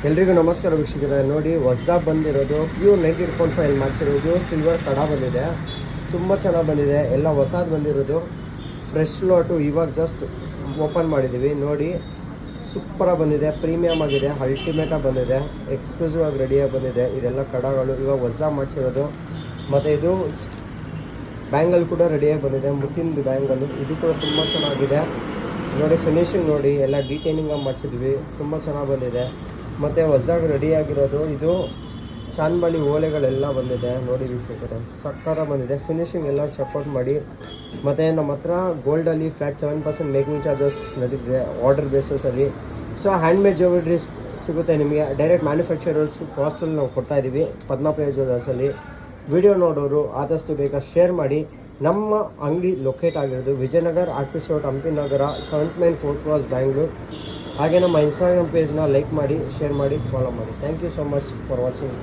ಎಲ್ರಿಗೂ ನಮಸ್ಕಾರ ವೀಕ್ಷಕರೇ. ನೋಡಿ ಹೊಸದಾಗಿ ಬಂದಿರೋದು ಪ್ಯೂರ್ 92.5 ಮಾಡಿಸಿರೋದು ಸಿಲ್ವರ್ ಕಡ ಬಂದಿದೆ. ತುಂಬ ಚೆನ್ನಾಗಿ ಬಂದಿದೆ. ಎಲ್ಲ ಹೊಸದು ಬಂದಿರೋದು ಫ್ರೆಶ್ ಲಾಟು. ಇವಾಗ ಜಸ್ಟ್ ಓಪನ್ ಮಾಡಿದ್ದೀವಿ. ನೋಡಿ ಸೂಪರಾಗಿ ಬಂದಿದೆ, ಪ್ರೀಮಿಯಮ್ ಆಗಿದೆ, ಅಲ್ಟಿಮೇಟಾಗಿ ಬಂದಿದೆ, ಎಕ್ಸ್ಕ್ಲೂಸಿವ್ ಆಗಿ ರೆಡಿಯಾಗಿ ಬಂದಿದೆ. ಇದೆಲ್ಲ ಕಡಗಳು ಇವಾಗ ಹೊಸದಾಗಿ ಮಾಡಿಸಿರೋದು. ಮತ್ತು ಇದು ಬ್ಯಾಂಗಲ್ ಕೂಡ ರೆಡಿಯಾಗಿ ಬಂದಿದೆ, ಮುತ್ತಿಂದು ಬ್ಯಾಂಗಲ್ಲು. ಇದು ಕೂಡ ತುಂಬ ಚೆನ್ನಾಗಿದೆ. ನೋಡಿ ಫಿನಿಶಿಂಗ್ ನೋಡಿ, ಎಲ್ಲ ಡೀಟೇಲಿಂಗಾಗಿ ಮಾಡಿಸಿದ್ವಿ, ತುಂಬ ಚೆನ್ನಾಗಿ ಬಂದಿದೆ. ಮತ್ತು ಹೊಸದಾಗಿ ರೆಡಿಯಾಗಿರೋದು ಇದು ಚಾನ್ಬಾಲಿ ಓಲೆಗಳೆಲ್ಲ ಬಂದಿದೆ. ನೋಡಿ ವೀಕ್ಷಕರೇ, ಸಕ್ಕರ ಬಂದಿದೆ. ಫಿನಿಶಿಂಗ್ ಎಲ್ಲ ಸಪೋರ್ಟ್ ಮಾಡಿ. ಮತ್ತು ನಮ್ಮ ಹತ್ರ ಗೋಲ್ಡಲ್ಲಿ ಫ್ಲ್ಯಾಟ್ 7% ಮೇಕಿಂಗ್ ಚಾರ್ಜಸ್ ನಡೀತಿದೆ ಆರ್ಡರ್ ಬೇಸಸಲ್ಲಿ. ಸೊ ಹ್ಯಾಂಡ್ಮೇಡ್ ಜ್ಯುವೆಲ್ರಿ ಸಿಗುತ್ತೆ ನಿಮಗೆ. ಡೈರೆಕ್ಟ್ ಮ್ಯಾನುಫ್ಯಾಕ್ಚರರ್ಸ್ ಕಾಸ್ಟಲ್ಲಿ ನಾವು ಕೊಡ್ತಾಯಿದ್ದೀವಿ ಪದ್ಮಪ್ರಿಯ ಜ್ಯುವೆಲರ್ಸಲ್ಲಿ. ವಿಡಿಯೋ ನೋಡೋರು ಆದಷ್ಟು ಬೇಗ ಶೇರ್ ಮಾಡಿ. ನಮ್ಮ ಅಂಗಡಿ ಲೊಕೇಟ್ ಆಗಿರೋದು Vijayanagar artist road, Hampi Nagar, 7th main, 4th cross, Bangalore. ಹಾಗೆ ನಮ್ಮ ಇನ್ಸ್ಟಾಗ್ರಾಮ್ ಪೇಜ್ನ ಲೈಕ್ ಮಾಡಿ, ಶೇರ್ ಮಾಡಿ, ಫಾಲೋ ಮಾಡಿ. Thank you so much for watching.